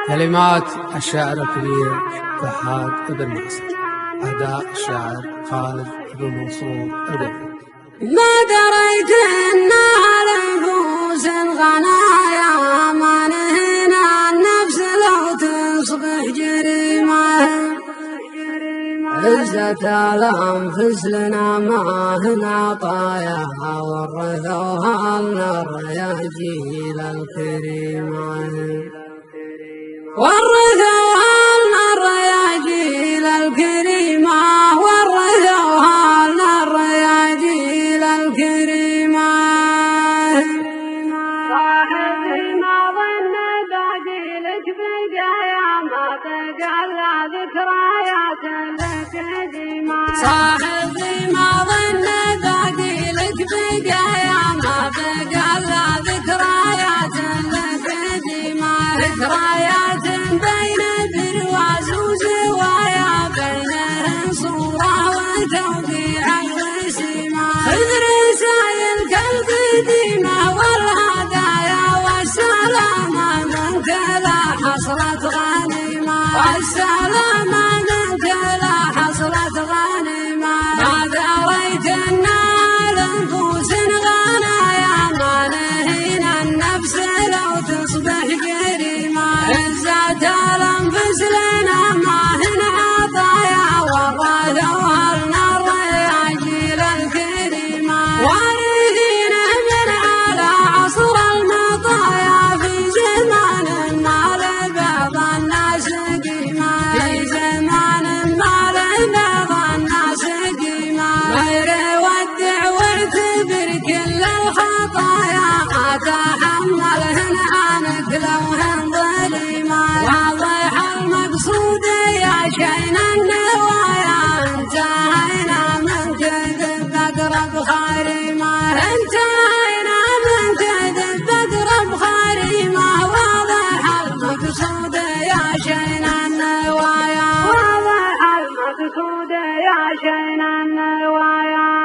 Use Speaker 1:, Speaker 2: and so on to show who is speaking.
Speaker 1: كلمات الشاعر الكبير فهد بن ناصر، أداء الشاعر خالد بن منصور البدري.
Speaker 2: ما دريت إنها لنفوس الغنايا ما نهينا النفس لو تصبح جريمة. عزة الأنفس لنا ما هنا عطايا ورثوها لنا الرياجيل الكريمة. ورثوها لنا الرياجيل الكريمة. ورثوها لنا الرياجيل الكريمة. صاحبي ما ظن باقي لك بقايا ما تقلى ذكريات لك قديمة. صاحبي ما ظن باقي لك بقايا ما تقلى ذكريات لك قديمة. ذكريات بين برواز وزوايا بينهم صورة وتوقيع الوسيمة. خذ رسايلك القديمة والهدايا والسلامة منك لا حصلت غنيمة. والسلامة منك لا حصلت غنيمة. ما دريت أن الأنفس غنايا ما نهينا النفس لو تصبح جريمة. عزة الأنفس لنا ما هنا عطايا ورثوها لنا الرياجيل الكريمة. وارثين من على عصر المطايا في زمان ما لبعض الناس قيمة. في زمان ما لبعض الناس قيمة. غير ودع واعتبر كل الخطايا أتحملهن عنك لوهن ظليمة. واضح المقصود يا شين النوايا انتهينا من كذب أقرب خارمة. انتهينا من كذب أقرب خارمة. واضح المقصود يا شين النوايا. واضح المقصود يا شين النوايا.